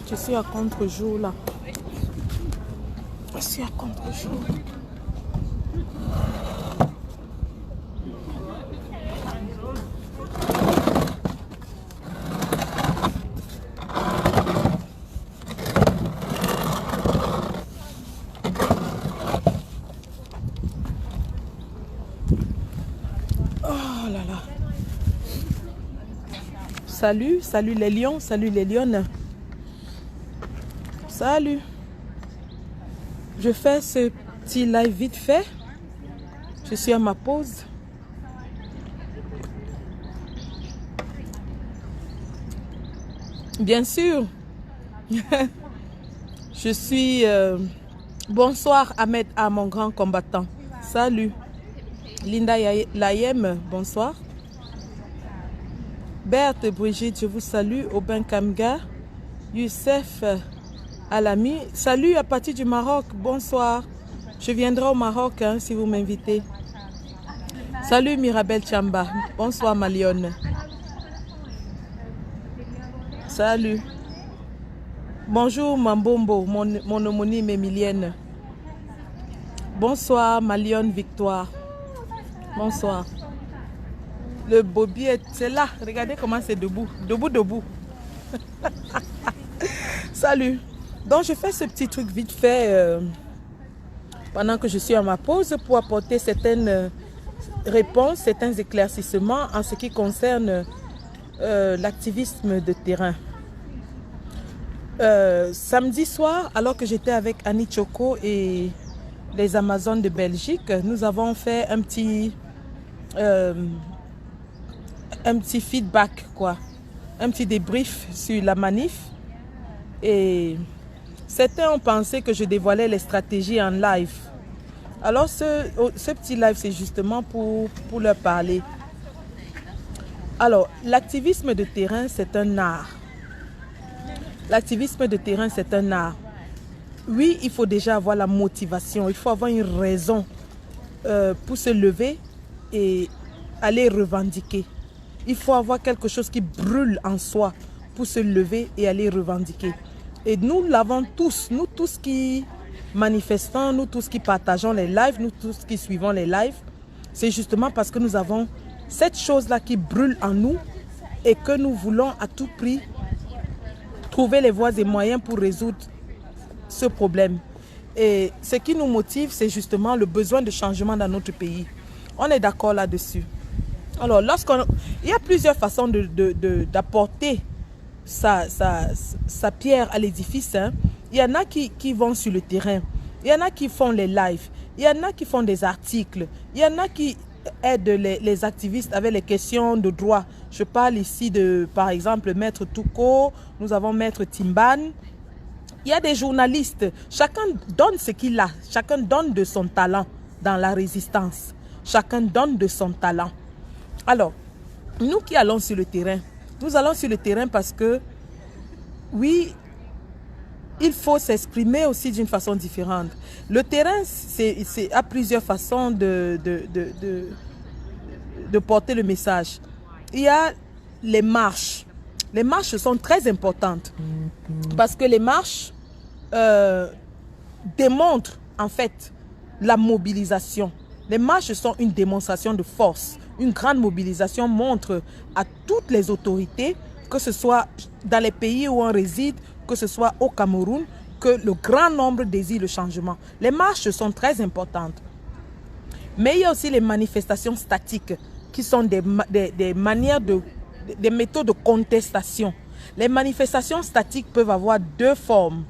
Je suis à contre-jour là. Je suis à contre-jour. Oh là là. Salut, salut les lions, salut les lionnes. Salut. Je fais ce petit live vite fait. Je suis à ma pause. Bien sûr. Je suis... Bonsoir Ahmed, à mon grand combattant. Salut. Linda Layem, bonsoir. Berthe, Brigitte, je vous salue. Aubin Kamga. Youssef Alami. Salut à partir du Maroc. Bonsoir. Je viendrai au Maroc hein, si vous m'invitez. Salut Mirabel Chamba. Bonsoir Malionne. Salut. Bonjour Mambombo, mon homonyme Emilienne. Bonsoir Malionne Victoire. Bonsoir. Le Bobby c'est là. Regardez comment c'est debout. Debout, debout. Salut. Donc je fais ce petit truc vite fait pendant que je suis à ma pause pour apporter certaines réponses, certains éclaircissements en ce qui concerne l'activisme de terrain. Samedi soir, alors que j'étais avec Annie Choco et les Amazones de Belgique, nous avons fait un petit feedback, quoi. Un petit débrief sur la manif. Et certains ont pensé que je dévoilais les stratégies en live. Alors ce petit live, c'est justement pour leur parler. Alors, l'activisme de terrain, c'est un art. L'activisme de terrain, c'est un art. Oui, il faut déjà avoir la motivation, il faut avoir une raison pour se lever et aller revendiquer. Il faut avoir quelque chose qui brûle en soi pour se lever et aller revendiquer. Et nous l'avons tous, nous tous qui manifestons, nous tous qui partageons les lives, nous tous qui suivons les lives. C'est justement parce que nous avons cette chose-là qui brûle en nous et que nous voulons à tout prix trouver les voies et moyens pour résoudre ce problème. Et ce qui nous motive, c'est justement le besoin de changement dans notre pays. On est d'accord là-dessus. Alors, il y a plusieurs façons d'apporter sa pierre à l'édifice. Hein. Il y en a qui vont sur le terrain. Il y en a qui font les lives. Il y en a qui font des articles. Il y en a qui aident les activistes avec les questions de droit. Je parle ici de, par exemple, Maître Touko. Nous avons Maître Timban. Il y a des journalistes. Chacun donne ce qu'il a. Chacun donne de son talent dans la résistance. Chacun donne de son talent. Alors, nous qui allons sur le terrain, nous allons sur le terrain parce que, oui, il faut s'exprimer aussi d'une façon différente. Le terrain, c'est à plusieurs façons de porter le message. Il y a les marches. Les marches sont très importantes parce que les marches démontrent en fait la mobilisation. Les marches sont une démonstration de force. Une grande mobilisation montre à toutes les autorités, que ce soit dans les pays où on réside, que ce soit au Cameroun, que le grand nombre désire le changement. Les marches sont très importantes. Mais il y a aussi les manifestations statiques, qui sont des manières des méthodes de contestation. Les manifestations statiques peuvent avoir deux formes.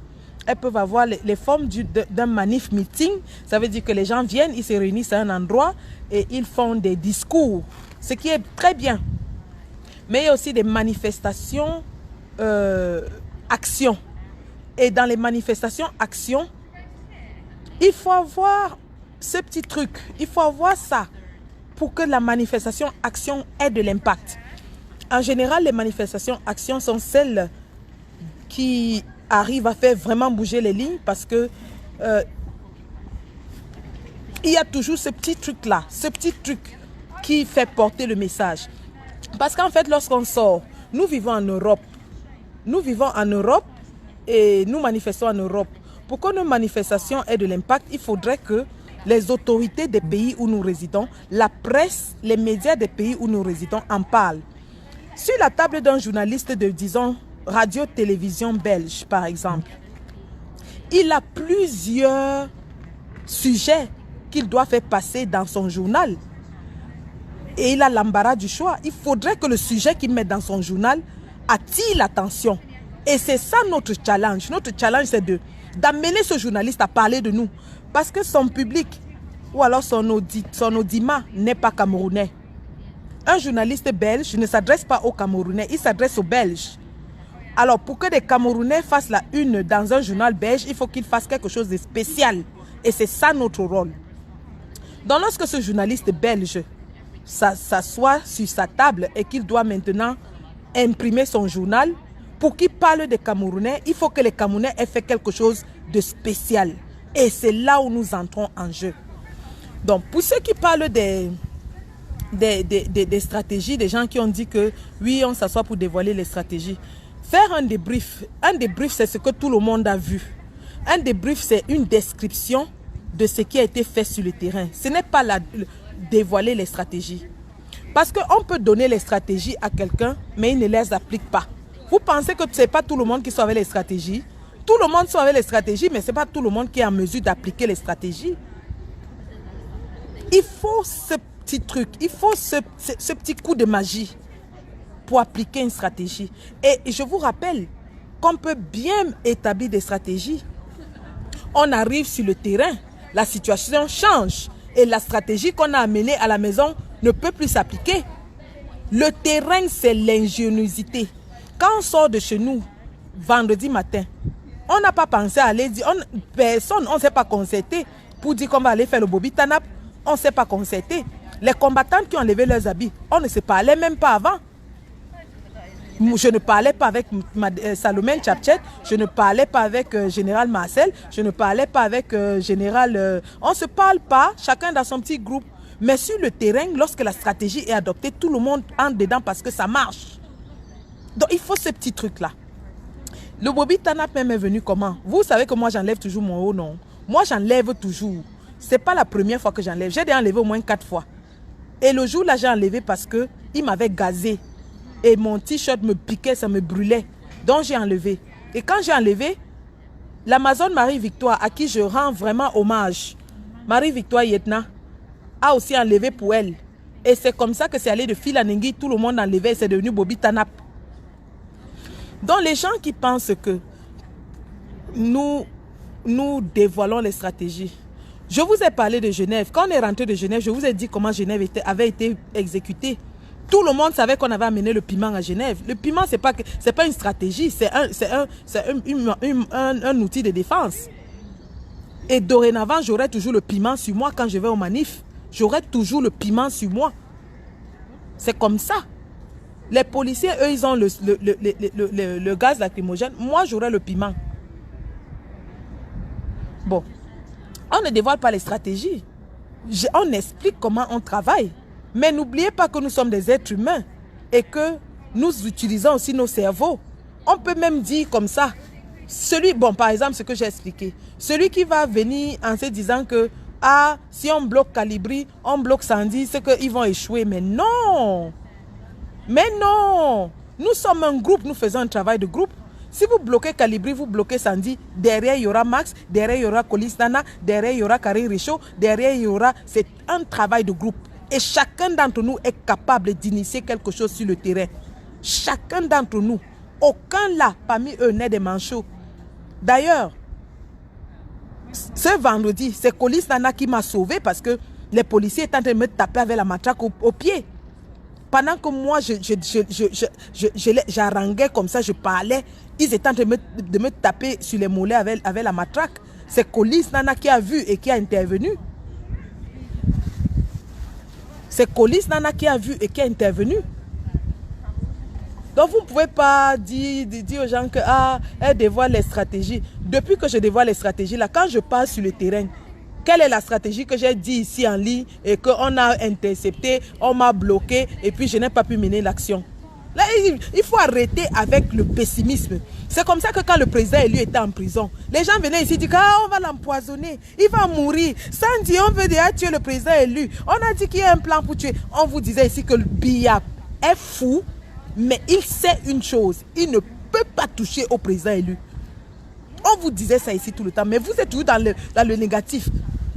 Elles peuvent avoir les formes d'un manif meeting. Ça veut dire que les gens viennent, ils se réunissent à un endroit et ils font des discours, ce qui est très bien. Mais il y a aussi des manifestations actions. Et dans les manifestations actions, il faut avoir ce petit truc. Il faut avoir ça pour que la manifestation action ait de l'impact. En général, les manifestations actions sont celles qui arrivent à faire vraiment bouger les lignes parce que il y a toujours ce petit truc-là, ce petit truc qui fait porter le message. Parce qu'en fait, lorsqu'on sort, nous vivons en Europe. Nous vivons en Europe et nous manifestons en Europe. Pour que nos manifestations aient de l'impact, il faudrait que les autorités des pays où nous résidons, la presse, les médias des pays où nous résidons en parlent. Sur la table d'un journaliste de, disons, radio-télévision belge, par exemple, il a plusieurs sujets qu'il doit faire passer dans son journal. Et il a l'embarras du choix. Il faudrait que le sujet qu'il met dans son journal attire l'attention. Et c'est ça notre challenge. Notre challenge, c'est d'amener ce journaliste à parler de nous. Parce que son public, ou alors son audimat n'est pas camerounais. Un journaliste belge ne s'adresse pas aux Camerounais, il s'adresse aux Belges. Alors, pour que des Camerounais fassent la une dans un journal belge, il faut qu'ils fassent quelque chose de spécial. Et c'est ça notre rôle. Donc, lorsque ce journaliste belge s'assoit sur sa table et qu'il doit maintenant imprimer son journal, pour qu'il parle des Camerounais, il faut que les Camerounais aient fait quelque chose de spécial. Et c'est là où nous entrons en jeu. Donc, pour ceux qui parlent des stratégies, des gens qui ont dit que oui, on s'assoit pour dévoiler les stratégies. Faire un débrief, c'est ce que tout le monde a vu. Un débrief, c'est une description de ce qui a été fait sur le terrain. Ce n'est pas dévoiler les stratégies. Parce qu'on peut donner les stratégies à quelqu'un, mais il ne les applique pas. Vous pensez que ce n'est pas tout le monde qui soit avec les stratégies? Tout le monde soit avec les stratégies, mais ce n'est pas tout le monde qui est en mesure d'appliquer les stratégies. Il faut ce petit truc, il faut ce petit coup de magie pour appliquer une stratégie. Et je vous rappelle qu'on peut bien établir des stratégies. On arrive sur le terrain, la situation change et la stratégie qu'on a amenée à la maison ne peut plus s'appliquer. Le terrain, c'est l'ingéniosité. Quand on sort de chez nous vendredi matin, on n'a pas pensé à aller dire, personne, on ne s'est pas concerté pour dire qu'on va aller faire le Bobi Tanap. On ne s'est pas concerté. Les combattantes qui ont enlevé leurs habits, on ne se parlait même pas avant. Je ne parlais pas avec Salomé Tchapchet, je ne parlais pas avec Général Marcel, je ne parlais pas avec Général... on ne se parle pas, chacun dans son petit groupe. Mais sur le terrain, lorsque la stratégie est adoptée, tout le monde entre dedans parce que ça marche. Donc il faut ce petit truc-là. Le Bobi Tanap même est venu comment? Vous savez que moi j'enlève toujours mon haut, non? Moi j'enlève toujours. Ce n'est pas la première fois que j'enlève. J'ai déjà enlevé au moins 4 fois. Et le jour là j'ai enlevé parce qu'il m'avait gazé. Et mon t-shirt me piquait, ça me brûlait. Donc j'ai enlevé. Et quand j'ai enlevé, l'Amazone Marie-Victoire, à qui je rends vraiment hommage, Marie-Victoire Yetna, a aussi enlevé pour elle. Et c'est comme ça que c'est allé de fil à Ningui, tout le monde enlevait et c'est devenu Bobi Tanap. Donc les gens qui pensent que nous dévoilons les stratégies. Je vous ai parlé de Genève. Quand on est rentré de Genève, je vous ai dit comment Genève avait été exécutée. Tout le monde savait qu'on avait amené le piment à Genève. Le piment, ce n'est pas une stratégie, c'est un outil de défense. Et dorénavant, j'aurai toujours le piment sur moi quand je vais au manif. J'aurai toujours le piment sur moi. C'est comme ça. Les policiers, eux, ils ont le gaz lacrymogène. Moi, j'aurai le piment. Bon. On ne dévoile pas les stratégies. On explique comment on travaille. Mais n'oubliez pas que nous sommes des êtres humains et que nous utilisons aussi nos cerveaux. On peut même dire comme ça. Par exemple, ce que j'ai expliqué. Celui qui va venir en se disant que si on bloque Calibri, on bloque Sandy, c'est qu'ils vont échouer. Mais non! Mais non! Nous sommes un groupe, nous faisons un travail de groupe. Si vous bloquez Calibri, vous bloquez Sandy, derrière il y aura Max, derrière il y aura Colis Nana, derrière il y aura Karine Richaud, derrière il y aura... C'est un travail de groupe. Et chacun d'entre nous est capable d'initier quelque chose sur le terrain. Chacun d'entre nous. Aucun là, parmi eux, n'est des manchots. D'ailleurs, ce vendredi, c'est Colis Nana qui m'a sauvé parce que les policiers étaient en train de me taper avec la matraque au pied. Pendant que moi, j'haranguais comme ça, je parlais, ils étaient en train de me taper sur les mollets avec la matraque. C'est Colis Nana qui a vu et qui a intervenu. C'est Colis Nana qui a vu et qui a intervenu. Donc vous ne pouvez pas dire aux gens que elle dévoile les stratégies. Depuis que je dévoile les stratégies, là, quand je passe sur le terrain, quelle est la stratégie que j'ai dit ici en ligne et qu'on a intercepté, on m'a bloqué et puis je n'ai pas pu mener l'action? Là, il faut arrêter avec le pessimisme. C'est comme ça que quand le président élu était en prison, les gens venaient ici dire on va l'empoisonner, il va mourir. Sans dire on veut déjà tuer le président élu. On a dit qu'il y a un plan pour tuer. On vous disait ici que le Biya est fou, mais il sait une chose, il ne peut pas toucher au président élu. On vous disait ça ici tout le temps, mais vous êtes toujours dans le négatif.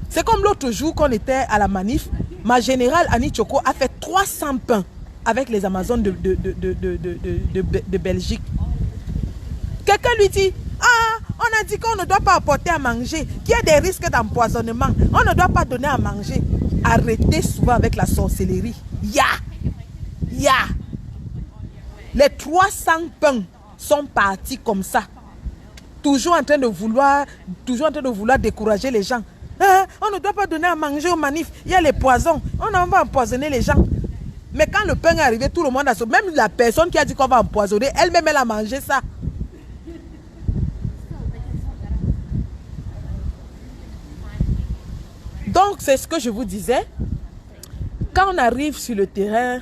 C'est comme l'autre jour qu'on était à la manif, ma générale Annie Tchoko a fait 300 pains avec les Amazones de Belgique. Quelqu'un lui dit, ah, on a dit qu'on ne doit pas apporter à manger, qu'il y a des risques d'empoisonnement, on ne doit pas donner à manger. Arrêtez souvent avec la sorcellerie. Ya. Les 300 pains sont partis comme ça. Toujours en train de vouloir décourager les gens. Ah, on ne doit pas donner à manger aux manifs, il y a les poisons, on va empoisonner les gens. Mais quand le pain est arrivé, tout le monde a sauté. Même la personne qui a dit qu'on va empoisonner, elle-même, elle a mangé ça. Donc, c'est ce que je vous disais. Quand on arrive sur le terrain,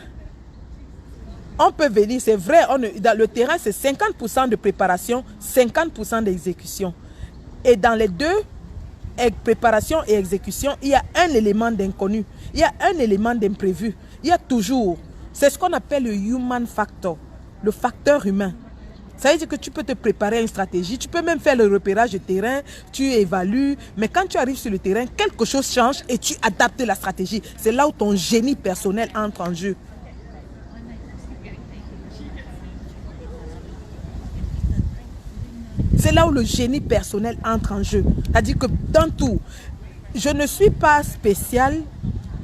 on peut venir, c'est vrai, dans le terrain, c'est 50% de préparation, 50% d'exécution. Et dans les deux, préparation et exécution, il y a un élément d'inconnu, il y a un élément d'imprévu. Il y a toujours, c'est ce qu'on appelle le human factor, le facteur humain. Ça veut dire que tu peux te préparer à une stratégie, tu peux même faire le repérage de terrain, tu évalues, mais quand tu arrives sur le terrain, quelque chose change et tu adaptes la stratégie. C'est là où ton génie personnel entre en jeu. C'est là où le génie personnel entre en jeu. C'est-à-dire que dans tout, je ne suis pas spécial.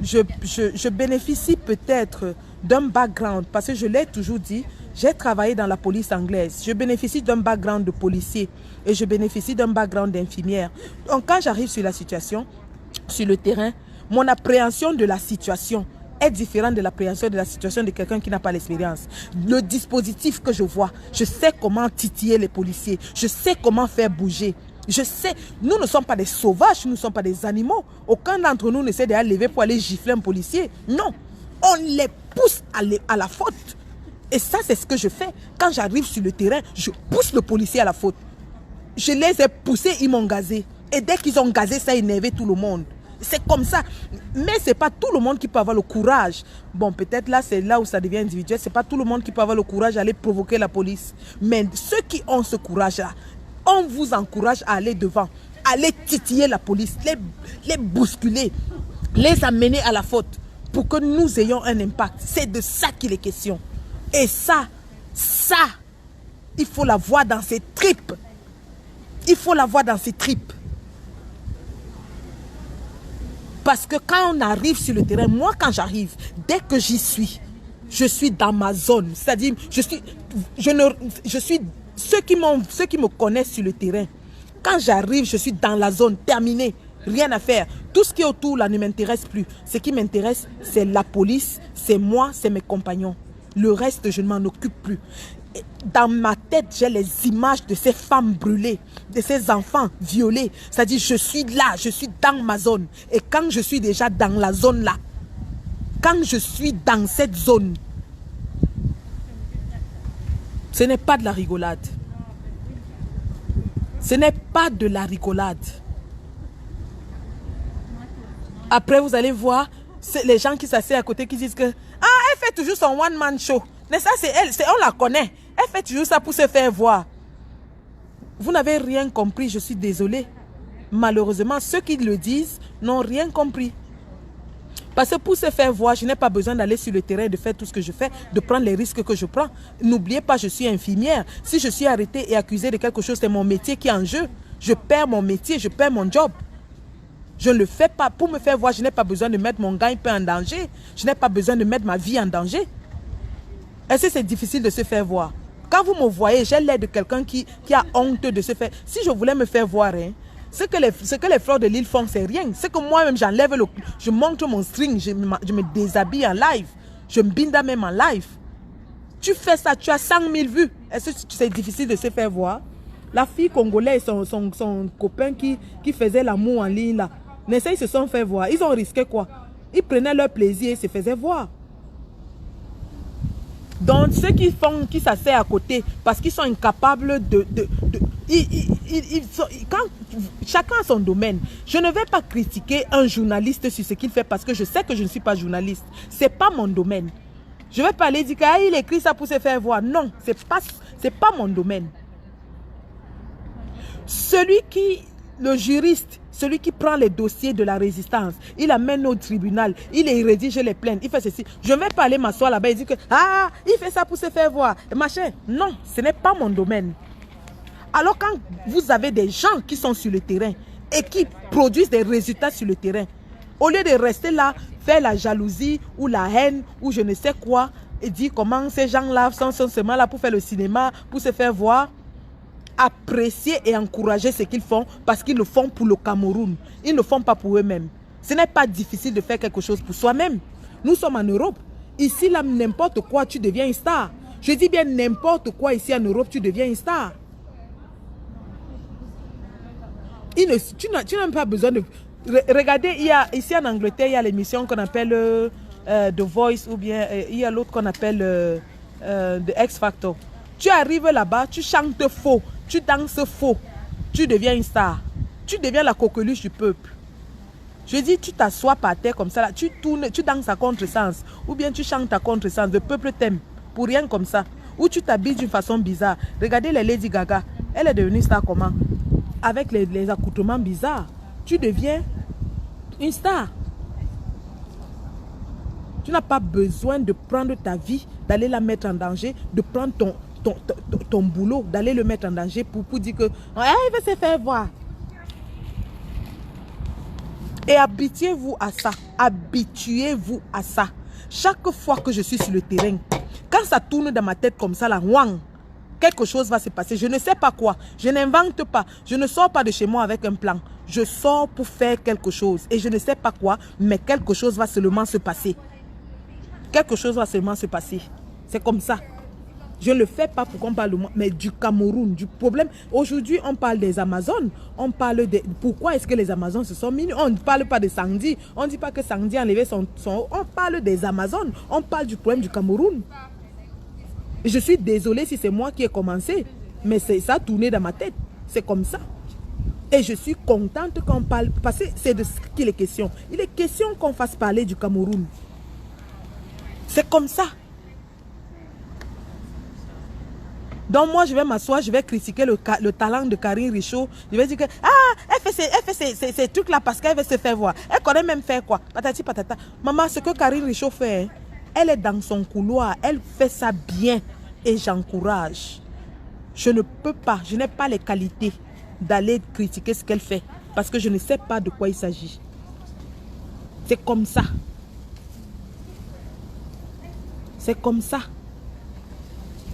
Je bénéficie peut-être d'un background, parce que je l'ai toujours dit, j'ai travaillé dans la police anglaise. Je bénéficie d'un background de policier et je bénéficie d'un background d'infirmière. Donc quand j'arrive sur la situation, sur le terrain, mon appréhension de la situation est différente de l'appréhension de la situation de quelqu'un qui n'a pas l'expérience. Le dispositif que je vois, je sais comment titiller les policiers, je sais comment faire bouger. Je sais, nous ne sommes pas des sauvages, nous ne sommes pas des animaux. Aucun d'entre nous n'essaie de lever pour aller gifler un policier. Non, on les pousse à la faute. Et ça, c'est ce que je fais. Quand j'arrive sur le terrain, je pousse le policier à la faute. Je les ai poussés, ils m'ont gazé. Et dès qu'ils ont gazé, ça a énervé tout le monde. C'est comme ça. Mais ce n'est pas tout le monde qui peut avoir le courage. Bon, peut-être là, c'est là où ça devient individuel. Ce n'est pas tout le monde qui peut avoir le courage d'aller provoquer la police. Mais ceux qui ont ce courage-là, on vous encourage à aller devant, aller titiller la police, les bousculer, les amener à la faute pour que nous ayons un impact. C'est de ça qu'il est question. Et ça, il faut la voir dans ses tripes. Il faut la voir dans ses tripes. Parce que quand on arrive sur le terrain, moi quand j'arrive, dès que j'y suis, je suis dans ma zone. C'est-à-dire, ceux qui me connaissent sur le terrain, quand j'arrive, je suis dans la zone, terminée, rien à faire. Tout ce qui est autour là ne m'intéresse plus. Ce qui m'intéresse, c'est la police, c'est moi, c'est mes compagnons. Le reste, je ne m'en occupe plus. Dans ma tête, j'ai les images de ces femmes brûlées, de ces enfants violés. C'est-à-dire, je suis là, je suis dans ma zone. Et quand je suis déjà dans la zone là, quand je suis dans cette zone, ce n'est pas de la rigolade. Ce n'est pas de la rigolade. Après, vous allez voir les gens qui s'asseyent à côté qui disent que ah, elle fait toujours son one-man show. Mais ça, c'est elle, on la connaît. Elle fait toujours ça pour se faire voir. Vous n'avez rien compris, je suis désolée. Malheureusement, ceux qui le disent n'ont rien compris. Parce que pour se faire voir, je n'ai pas besoin d'aller sur le terrain, de faire tout ce que je fais, de prendre les risques que je prends. N'oubliez pas, je suis infirmière. Si je suis arrêtée et accusée de quelque chose, c'est mon métier qui est en jeu. Je perds mon métier, je perds mon job. Je ne le fais pas. Pour me faire voir, je n'ai pas besoin de mettre mon gagne-pain en danger. Je n'ai pas besoin de mettre ma vie en danger. Est-ce que c'est difficile de se faire voir? Quand vous me voyez, j'ai l'air de quelqu'un qui a honte de se faire... Si je voulais me faire voir, hein, ce que les fleurs de l'île font, c'est rien. C'est que moi-même, j'enlève je montre mon string, je me déshabille en live. Je me binda même en live. Tu fais ça, tu as 100 000 vues. Est-ce que c'est difficile de se faire voir? La fille congolaise, son copain qui faisait l'amour en ligne, là, ils se sont fait voir. Ils ont risqué quoi? Ils prenaient leur plaisir et se faisaient voir. Donc, ceux qui s'asseyent à côté, parce qu'ils sont incapables chacun a son domaine. Je ne vais pas critiquer un journaliste sur ce qu'il fait parce que je sais que je ne suis pas journaliste. Ce n'est pas mon domaine. Je ne vais pas aller dire qu'il écrit ça pour se faire voir. Non, ce n'est pas mon domaine. Le juriste, celui qui prend les dossiers de la résistance, il amène au tribunal, il rédige les plaintes, il fait ceci. Je ne vais pas aller m'asseoir là-bas et dire que il fait ça pour se faire voir. Machin. Non, ce n'est pas mon domaine. Alors quand vous avez des gens qui sont sur le terrain et qui produisent des résultats sur le terrain, au lieu de rester là, faire la jalousie ou la haine ou je ne sais quoi, et dire comment ces gens-là sont seulement là pour faire le cinéma, pour se faire voir, apprécier et encourager ce qu'ils font parce qu'ils le font pour le Cameroun. Ils ne le font pas pour eux-mêmes. Ce n'est pas difficile de faire quelque chose pour soi-même. Nous sommes en Europe. Ici, là, n'importe quoi, tu deviens une star. Je dis bien n'importe quoi ici en Europe, tu deviens une star. Tu n'as même pas besoin de... Regardez, ici en Angleterre, il y a l'émission qu'on appelle The Voice ou bien il y a l'autre qu'on appelle The X Factor. Tu arrives là-bas, tu chantes faux, tu danses faux, tu deviens une star. Tu deviens la coqueluche du peuple. Je dis, tu t'assois par terre comme ça, là, tu tournes, tu danses à contresens, ou bien tu chantes à contresens, le peuple t'aime, pour rien comme ça. Ou tu t'habilles d'une façon bizarre. Regardez les Lady Gaga, elle est devenue star comment? Avec les accoutrements bizarres. Tu deviens une star. Tu n'as pas besoin de prendre ta vie, d'aller la mettre en danger, de prendre ton boulot, d'aller le mettre en danger pour dire que il va se faire voir. Et habituez-vous à ça. Habituez-vous à ça. Chaque fois que je suis sur le terrain, quand ça tourne dans ma tête comme ça, là, wang, quelque chose va se passer. Je ne sais pas quoi. Je n'invente pas. Je ne sors pas de chez moi avec un plan. Je sors pour faire quelque chose. Et je ne sais pas quoi, mais quelque chose va seulement se passer. Quelque chose va seulement se passer. C'est comme ça. Je ne le fais pas pour qu'on parle de moi, mais du Cameroun, du problème. Aujourd'hui, on parle des Amazones. On parle de... Pourquoi est-ce que les Amazones se sont mis? On ne parle pas de Sandy. On ne dit pas que Sandy a enlevé son... On parle des Amazones. On parle du problème du Cameroun. Et je suis désolée si c'est moi qui ai commencé. Mais ça a tourné dans ma tête. C'est comme ça. Et je suis contente qu'on parle. Parce que c'est de ce qu'il est question. Il est question qu'on fasse parler du Cameroun. C'est comme ça. Donc moi, je vais m'asseoir, je vais critiquer le talent de Karine Richaud. Je vais dire que, elle fait ces trucs-là parce qu'elle veut se faire voir. Elle connaît même faire quoi? Patati patata. Maman, ce que Karine Richaud fait, elle est dans son couloir. Elle fait ça bien et j'encourage. Je ne peux pas, je n'ai pas les qualités d'aller critiquer ce qu'elle fait parce que je ne sais pas de quoi il s'agit. C'est comme ça. C'est comme ça.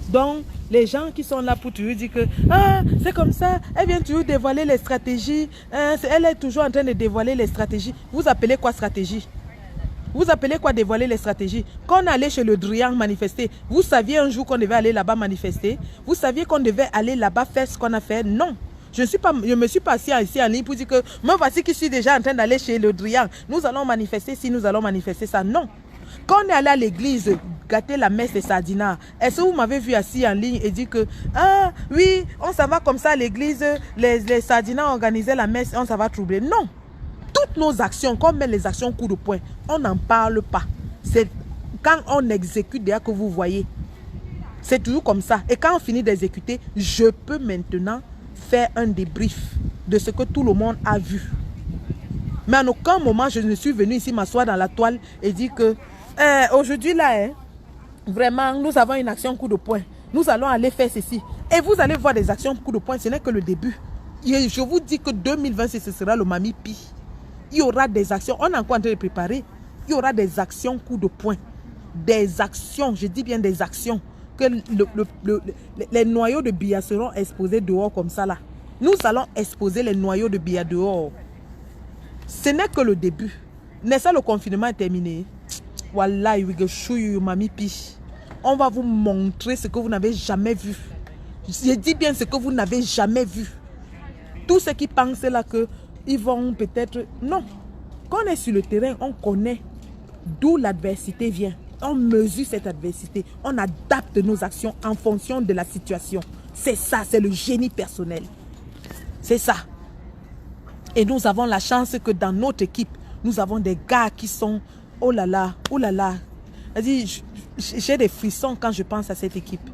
Donc, les gens qui sont là pour toujours dire que c'est comme ça, elle vient toujours dévoiler les stratégies, elle est toujours en train de dévoiler les stratégies. Vous appelez quoi stratégie? Vous appelez quoi dévoiler les stratégies? Quand on allait chez le Drian manifester, vous saviez un jour qu'on devait aller là-bas manifester? Vous saviez qu'on devait aller là-bas faire ce qu'on a fait? Non. Je ne me suis pas assis ici en ligne pour dire que moi voici qui suis déjà en train d'aller chez le Drian. Nous allons manifester si nous allons manifester ça. Non. Quand on est allé à l'église gâter la messe des Sardinats, est-ce que vous m'avez vu assis en ligne et dit que oui, on s'en va comme ça à l'église, les Sardinats organisaient la messe, on s'en va troubler? Non. Toutes nos actions, comme les actions coup de poing, on n'en parle pas. C'est quand on exécute déjà que vous voyez. C'est toujours comme ça. Et quand on finit d'exécuter, je peux maintenant faire un débrief de ce que tout le monde a vu. Mais en aucun moment, je ne suis venu ici m'asseoir dans la toile et dire que aujourd'hui là, vraiment, nous avons une action coup de poing. Nous allons aller faire ceci. Et vous allez voir des actions coup de poing, ce n'est que le début. Et je vous dis que 2026, ce sera le Mami Pi. Il y aura des actions. On est encore en train de préparer. Il y aura des actions coup de poing. Des actions, je dis bien des actions. Que les noyaux de billets seront exposés dehors comme ça là. Nous allons exposer les noyaux de billets dehors. Ce n'est que le début. N'est-ce pas le confinement est terminé? Wallahi, we go show you, Mami Pi. On va vous montrer ce que vous n'avez jamais vu. Je dis bien ce que vous n'avez jamais vu. Tous ceux qui pensent là que ils vont peut-être... Non. Quand on est sur le terrain, on connaît d'où l'adversité vient. On mesure cette adversité. On adapte nos actions en fonction de la situation. C'est ça, c'est le génie personnel. C'est ça. Et nous avons la chance que dans notre équipe, nous avons des gars qui sont... Oh là là, oh là là. J'ai des frissons quand je pense à cette équipe.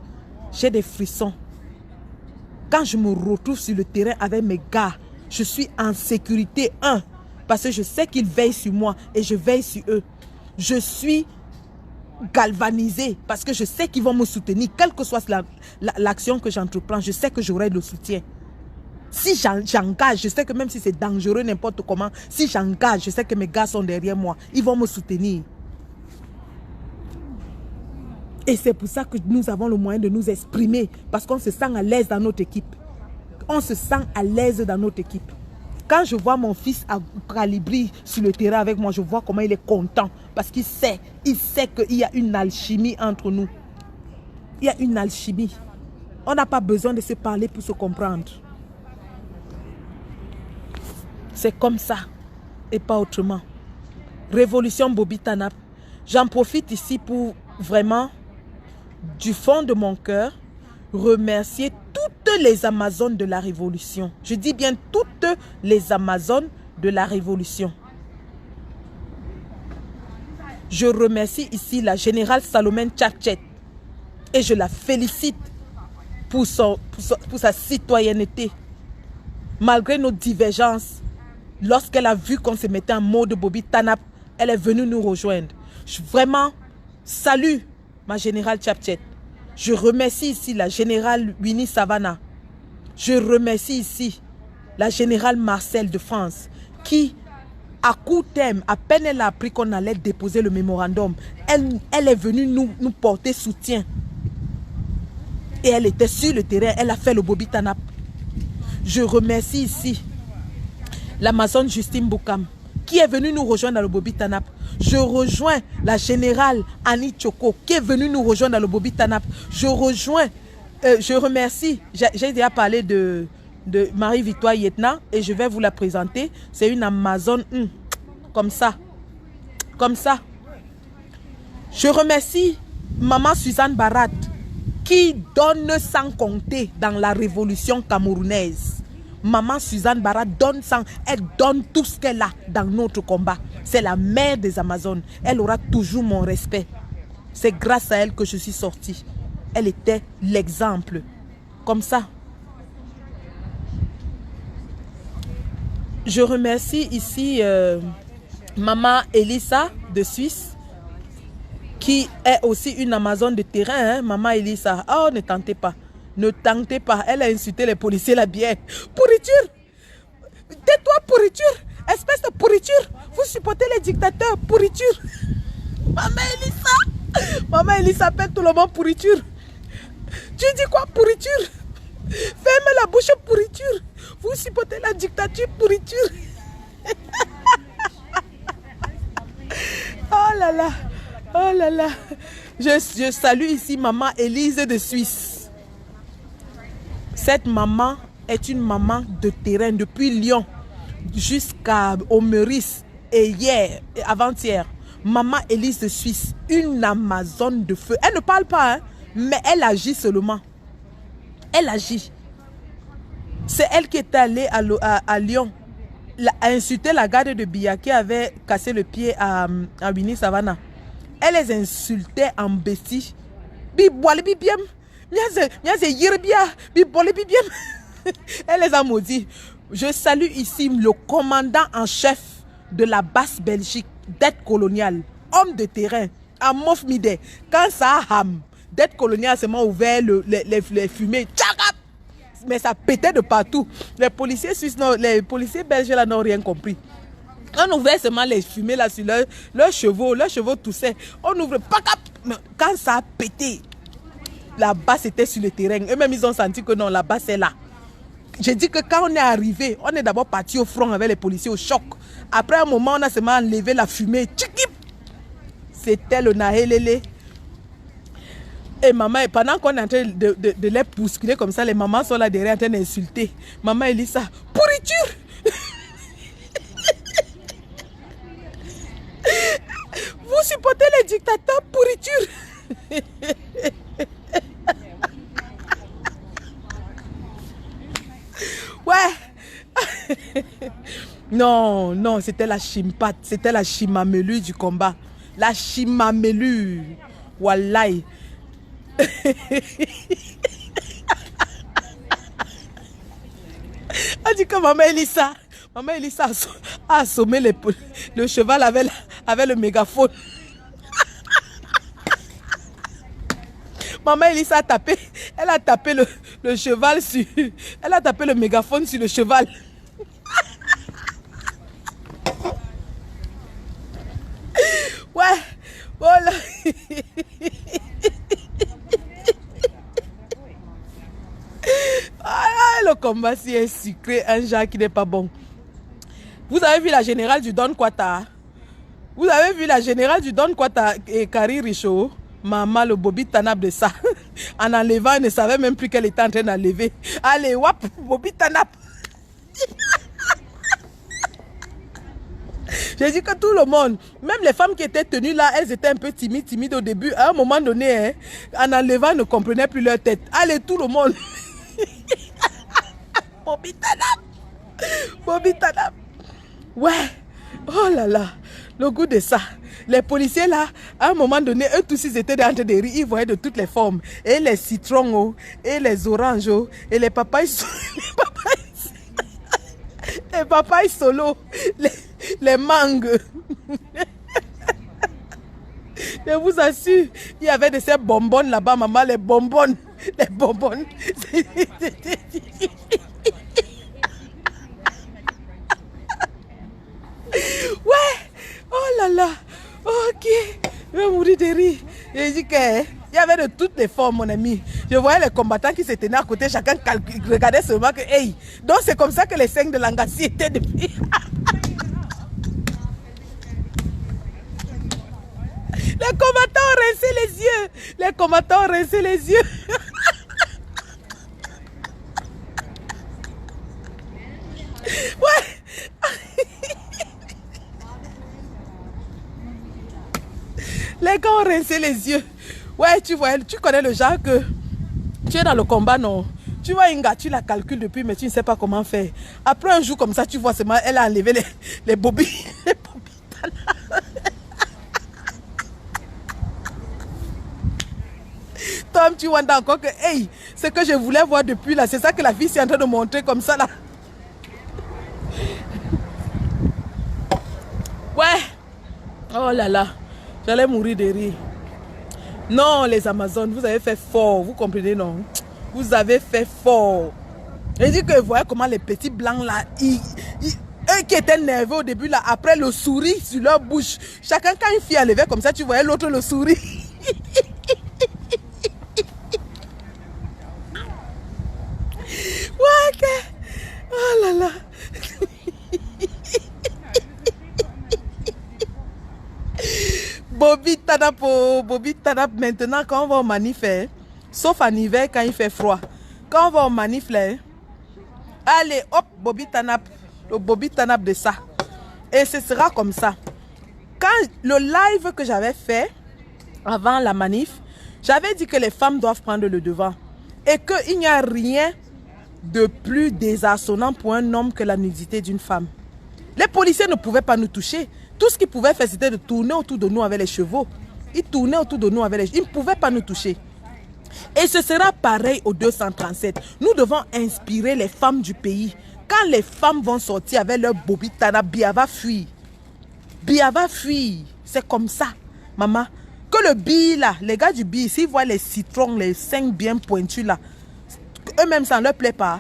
J'ai des frissons. Quand je me retrouve sur le terrain avec mes gars, je suis en sécurité, parce que je sais qu'ils veillent sur moi et je veille sur eux. Je suis galvanisé parce que je sais qu'ils vont me soutenir. Quelle que soit l'action que j'entreprends, je sais que j'aurai le soutien. Si j'engage, je sais que même si c'est dangereux n'importe comment, si j'engage, je sais que mes gars sont derrière moi. Ils vont me soutenir. Et c'est pour ça que nous avons le moyen de nous exprimer. Parce qu'on se sent à l'aise dans notre équipe. On se sent à l'aise dans notre équipe. Quand je vois mon fils à Calibri sur le terrain avec moi, je vois comment il est content. Parce qu'il sait qu'il y a une alchimie entre nous. Il y a une alchimie. On n'a pas besoin de se parler pour se comprendre. C'est comme ça et pas autrement. Révolution Bobby Tanap. J'en profite ici pour vraiment, du fond de mon cœur, remercier toutes les Amazones de la Révolution. Je dis bien toutes les Amazones de la Révolution. Je remercie ici la générale Salomène Tchatchet et je la félicite pour sa citoyenneté. Malgré nos divergences, lorsqu'elle a vu qu'on se mettait en mode Bobby Tanap, elle est venue nous rejoindre. Je vraiment salue ma générale Tchatchet. Je remercie ici la générale Winnie Savannah. Je remercie ici la générale Marcel de France qui, à court terme, à peine elle a appris qu'on allait déposer le mémorandum, elle est venue nous porter soutien. Et elle était sur le terrain, elle a fait le Bobby Tanap. Je remercie ici l'Amazone Justine Boukam qui est venue nous rejoindre dans le Bobby Tanap. Je rejoins la générale Annie Choko qui est venue nous rejoindre dans le Bobby Tanap. Je remercie, j'ai déjà parlé de Marie-Victoire Yetna et je vais vous la présenter. C'est une Amazone comme ça. Comme ça. Je remercie Maman Suzanne Barat qui donne sans compter dans la révolution camerounaise. Maman Suzanne Barat donne elle donne tout ce qu'elle a dans notre combat. C'est la mère des Amazones. Elle aura toujours mon respect. C'est grâce à elle que je suis sortie. Elle était l'exemple. Comme ça. Je remercie ici Maman Elissa de Suisse qui est aussi une Amazone de terrain. Maman Elissa. Oh, ne tentez pas. Ne tentez pas. Elle a insulté les policiers la bière. Pourriture. Tais-toi, pourriture. Espèce de pourriture. Vous supportez les dictateurs. Pourriture. Maman Elissa. Maman Elissa appelle tout le monde pourriture. Tu dis quoi, pourriture? Ferme la bouche, pourriture. Vous supportez la dictature, pourriture. Oh là là. Oh là là. Je salue ici Maman Élise de Suisse. Cette maman est une maman de terrain depuis Lyon jusqu'au Meurice et hier, et avant-hier. Maman Élise de Suisse, une Amazone de feu. Elle ne parle pas, mais elle agit seulement. Elle agit. C'est elle qui est allée à Lyon, a insulté la garde de Biya qui avait cassé le pied à Winnie Savannah. Elle les insultait en bestie. Elle les a maudits. Je salue ici le commandant en chef de la basse Belgique, dette coloniale, homme de terrain, à Mofmide. Quand ça a dette coloniale seulement ouvert les fumées, mais ça pétait de partout. Les policiers suisses, les policiers belges là n'ont rien compris. On ouvrait seulement les fumées là sur leurs chevaux toussaient. On ouvre, quand ça a pété, la basse était sur le terrain. Eux-mêmes, ils ont senti que non, la basse est là. J'ai dit que quand on est arrivé, on est d'abord parti au front avec les policiers au choc. Après un moment, on a seulement enlevé la fumée. C'était le Nahelele. Et maman, pendant qu'on est en train de les bousculer comme ça, les mamans sont là derrière en train d'insulter. Maman, elle dit ça. Pourriture! Vous supporter les dictateurs pourriture. Ouais. Non, non, c'était la chimpate, c'était la chimamelu du combat. La chimamelu. Wallahi. A dit que maman Elissa a assommé le cheval avec le mégaphone. Maman Elissa a tapé, elle a tapé le cheval sur, elle a tapé le mégaphone sur le cheval. Ouais, voilà. Ah, le combat si est sucré, un genre qui n'est pas bon. Vous avez vu la générale du Don Kwata? Vous avez vu la générale du Don Kwata et Kari Richaud? Maman, le Bobby Tanab de ça. En enlevant, elle ne savait même plus qu'elle était en train d'enlever. Allez, wap, Bobby Tanab. J'ai dit que tout le monde, même les femmes qui étaient tenues là, elles étaient un peu timides au début. À un moment donné, hein, en enlevant, elles ne comprenaient plus leur tête. Allez, tout le monde. Bobby Tanab. Bobby Tanab. Ouais. Oh là là. Le goût de ça. Les policiers là, à un moment donné, eux tous ils étaient en train de rire. Ils voyaient de toutes les formes. Et les citrons, oh, et les oranges, oh, et les papayes. Les papayes solo. Les mangues. Je vous assure, il y avait de ces bonbons là-bas, maman, les bonbons. Les bonbons. Ouais. Oh là là. Ok. Je vais mourir de rire. J'ai dit qu'il y avait de toutes les formes, mon ami. Je voyais les combattants qui se tenaient à côté. Chacun regardait seulement que, hey. Donc c'est comme ça que les 5 de Langassi étaient depuis. Les combattants ont rincé les yeux. Les combattants ont rincé les yeux. Ouais. Les gars ont rincé les yeux. Ouais, tu vois, tu connais le genre que tu es dans le combat, non? Tu vois Inga, tu la calcules depuis, mais tu ne sais pas comment faire. Après un jour comme ça, tu vois seulement, elle a enlevé les bobines. Les bobines. Tom, tu vois encore que, hey, ce que je voulais voir depuis là, c'est ça que la fille est en train de montrer comme ça là. Ouais. Oh là là. J'allais mourir de rire. Non, les Amazones, vous avez fait fort. Vous comprenez, non? Vous avez fait fort. Je dis que vous voyez comment les petits blancs là, eux qui étaient nerveux au début là, après le sourire sur leur bouche. Chacun, quand une fille enlevait comme ça, tu voyais l'autre le sourire. Ouais, ok. Oh là là. Bobby Tanap, maintenant quand on va au manif, sauf en hiver quand il fait froid. Quand on va au manif, allez, hop, Bobby Tanap, le Bobby Tanap de ça. Et ce sera comme ça. Quand le live que j'avais fait avant la manif, j'avais dit que les femmes doivent prendre le devant. Et qu'il n'y a rien de plus désarçonnant pour un homme que la nudité d'une femme. Les policiers ne pouvaient pas nous toucher. Tout ce qu'ils pouvaient faire, c'était de tourner autour de nous avec les chevaux. Ils tournaient autour de nous avec les chevaux. Ils ne pouvaient pas nous toucher. Et ce sera pareil au 237. Nous devons inspirer les femmes du pays. Quand les femmes vont sortir avec leur Bobby Tanab, Bia va fuir. Bia va fuir. C'est comme ça, maman. Que le bi là, les gars du bi, s'ils voient les citrons, les 5 bien pointus là, eux-mêmes, ça ne leur plaît pas.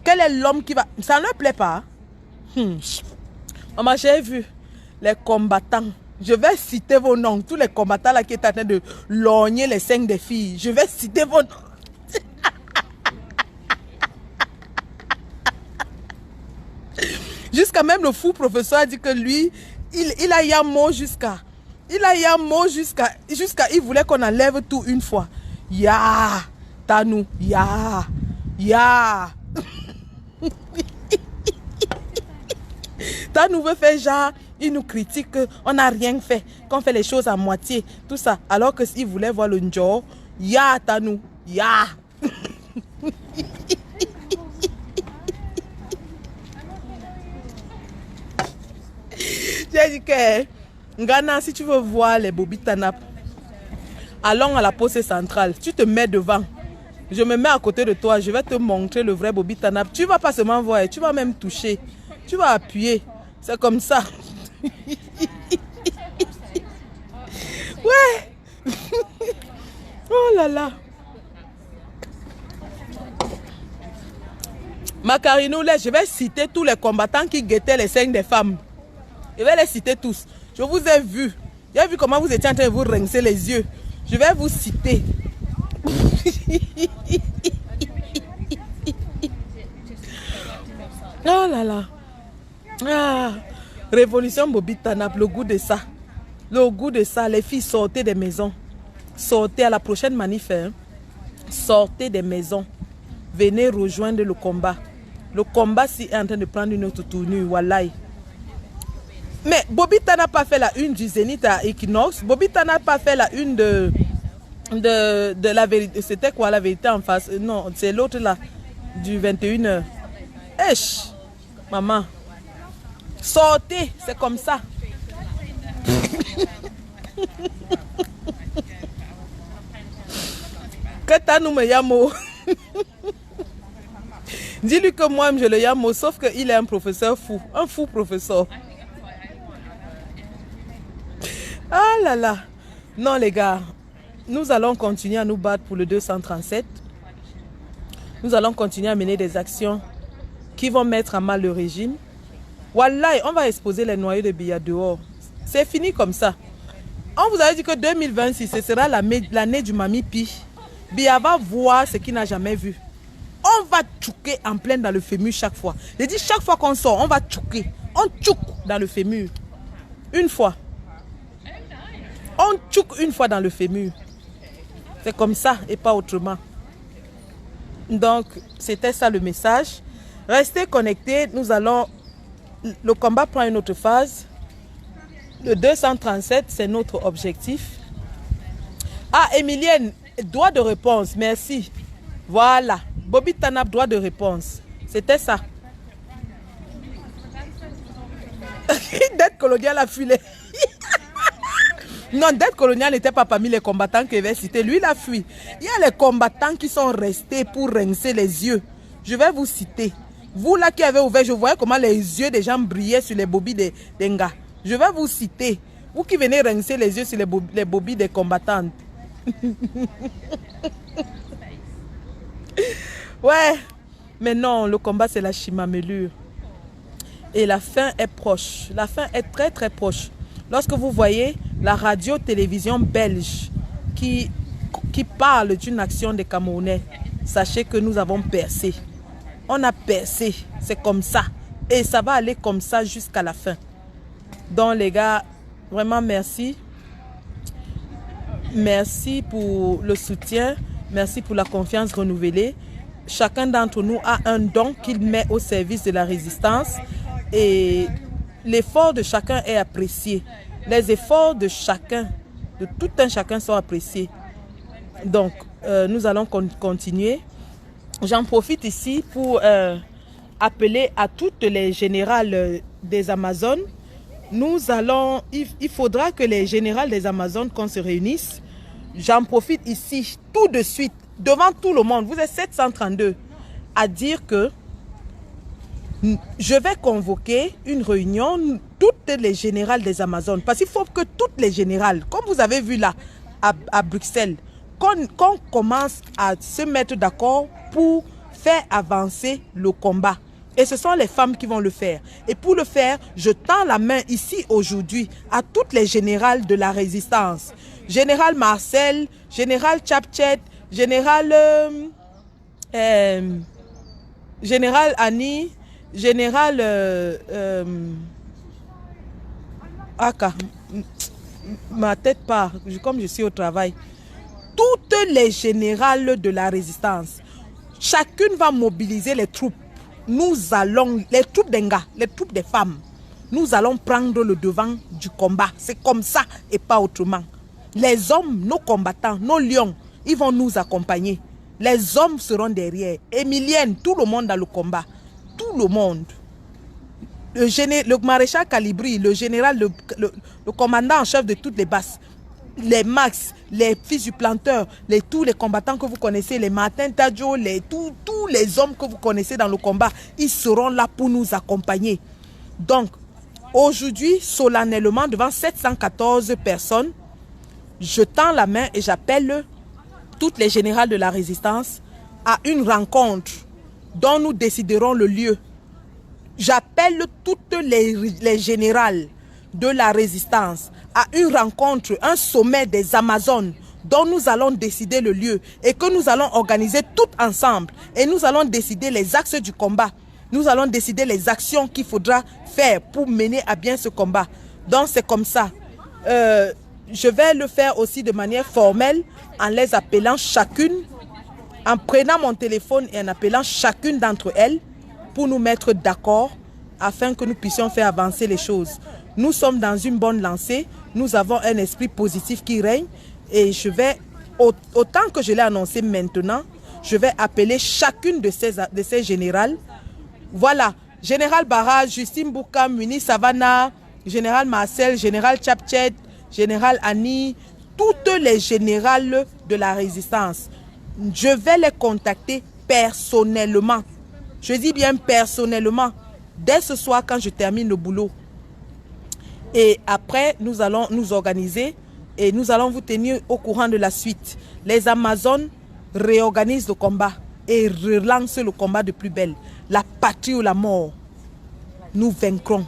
Quel est l'homme qui va... Ça ne leur plaît pas. Maman, j'ai vu les combattants. Je vais citer vos noms. Tous les combattants là qui étaient en train de lorgner les 5 des filles. Je vais citer vos noms. Jusqu'à même le fou professeur a dit que lui, il a eu un mot jusqu'à... Il a eu un mot jusqu'à... Il voulait qu'on enlève tout une fois. Ya, Tanou, ya, ya. Tanou veut faire genre... Ils nous critiquent qu'on n'a rien fait, qu'on fait les choses à moitié, tout ça. Alors que s'ils voulaient voir le Ndjo, ya tanou, ya. J'ai dit que Ghana, si tu veux voir les Bobby Tanap, allons à la poste centrale. Tu te mets devant. Je me mets à côté de toi. Je vais te montrer le vrai Bobby Tanap. Tu ne vas pas seulement voir, tu vas même toucher. Tu vas appuyer. C'est comme ça. Ouais. Oh là là. Macarinoula, je vais citer tous les combattants qui guettaient les seins des femmes. Je vais les citer tous. Je vous ai vu. J'ai vu comment vous étiez en train de vous rincer les yeux. Je vais vous citer. Oh là là. Ah. Révolution Bobby Tanap, le goût de ça. Le goût de ça. Les filles, sortez des maisons. Sortez à la prochaine manif. Hein. Sortez des maisons. Venez rejoindre le combat. Le combat est en train de prendre une autre tournure. Wallahi. Mais Bobby Tanap n'a pas fait la une du Zénith à Equinox. Bobby Tanap n'a pas fait la une de la vérité. C'était quoi la vérité en face? Non, c'est l'autre là. Du 21h. Esh, maman. Sortez, c'est comme ça. Que t'as nous me yamo. Dis-lui que moi je le yamo, sauf qu'il est un professeur fou. Un fou professeur. Ah là là. Non les gars, nous allons continuer à nous battre pour le 237. Nous allons continuer à mener des actions qui vont mettre à mal le régime. Wallahi, on va exposer les noyaux de Biya dehors. C'est fini comme ça. On vous avait dit que 2026, ce sera l'année du Mami Pi. Biya va voir ce qu'il n'a jamais vu. On va tchouker en plein dans le fémur chaque fois. J'ai dit chaque fois qu'on sort, on va tchouker. On tchouk dans le fémur. Une fois. On tchouk une fois dans le fémur. C'est comme ça et pas autrement. Donc, c'était ça le message. Restez connectés. Nous allons... Le combat prend une autre phase. Le 237, c'est notre objectif. Ah, Emilienne, droit de réponse. Merci. Voilà. Bobby Tanap, droit de réponse. C'était ça. Dette coloniale a fui. Non, dette coloniale n'était pas parmi les combattants que je vais citer. Lui, il a fui. Il y a les combattants qui sont restés pour rincer les yeux. Je vais vous citer. Vous là qui avez ouvert, je voyais comment les yeux des gens brillaient sur les bobbies des gars. Je vais vous citer. Vous qui venez rincer les yeux sur les bobbies des combattantes. Ouais. Mais non, le combat c'est la chimamelure. Et la fin est proche. La fin est très très proche. Lorsque vous voyez la radio-télévision belge qui parle d'une action des Camerounais, sachez que nous avons percé. On a percé. C'est comme ça. Et ça va aller comme ça jusqu'à la fin. Donc les gars, vraiment merci. Merci pour le soutien. Merci pour la confiance renouvelée. Chacun d'entre nous a un don qu'il met au service de la résistance. Et l'effort de chacun est apprécié. Les efforts de chacun, de tout un chacun sont appréciés. Donc, nous allons continuer. J'en profite ici pour appeler à toutes les générales des Amazones. Il faudra que les générales des Amazones, qu'on se réunisse. J'en profite ici tout de suite, devant tout le monde. Vous êtes 732 à dire que je vais convoquer une réunion, toutes les générales des Amazones. Parce qu'il faut que toutes les générales, comme vous avez vu là, à Bruxelles, qu'on commence à se mettre d'accord pour faire avancer le combat. Et ce sont les femmes qui vont le faire. Et pour le faire, je tends la main ici aujourd'hui à toutes les générales de la résistance. Général Marcel, Général Chapchet, Général Annie, Général Aka, ma tête part, comme je suis au travail. Toutes les générales de la résistance, chacune va mobiliser les troupes. Nous allons, les troupes d'Enga, les troupes des femmes, nous allons prendre le devant du combat. C'est comme ça et pas autrement. Les hommes, nos combattants, nos lions, ils vont nous accompagner. Les hommes seront derrière. Emilienne, tout le monde dans le combat. Tout le monde. Le maréchal Calibri, le général, le commandant en chef de toutes les bases, les Max, les fils du planteur, tous les combattants que vous connaissez, les Martin Tadjo, tous les hommes que vous connaissez dans le combat, ils seront là pour nous accompagner. Donc, aujourd'hui, solennellement, devant 714 personnes, je tends la main et j'appelle toutes les générales de la résistance à une rencontre dont nous déciderons le lieu. J'appelle toutes les générales de la résistance à une rencontre, un sommet des Amazones dont nous allons décider le lieu et que nous allons organiser toutes ensemble. Et nous allons décider les axes du combat. Nous allons décider les actions qu'il faudra faire pour mener à bien ce combat. Donc c'est comme ça. Je vais le faire aussi de manière formelle en les appelant chacune, en prenant mon téléphone et en appelant chacune d'entre elles pour nous mettre d'accord afin que nous puissions faire avancer les choses. Nous sommes dans une bonne lancée, nous avons un esprit positif qui règne et je vais, autant que je l'ai annoncé maintenant, je vais appeler chacune de ces générales. Voilà, Général Barra, Justine Bouka, Muni Savannah, Général Marcel, Général Chapchet, Général Annie, toutes les générales de la résistance. Je vais les contacter personnellement. Je dis bien personnellement, dès ce soir quand je termine le boulot. Et après, nous allons nous organiser et nous allons vous tenir au courant de la suite. Les Amazones réorganisent le combat et relancent le combat de plus belle. La patrie ou la mort, nous vaincrons.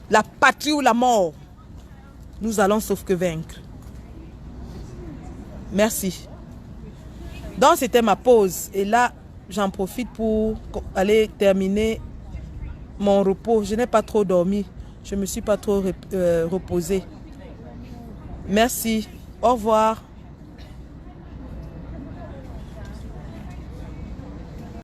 La patrie ou la mort, nous allons sauf que vaincre. Merci. Donc c'était ma pause et là j'en profite pour aller terminer mon repos. Je n'ai pas trop dormi. Je ne me suis pas trop reposée. Merci. Au revoir.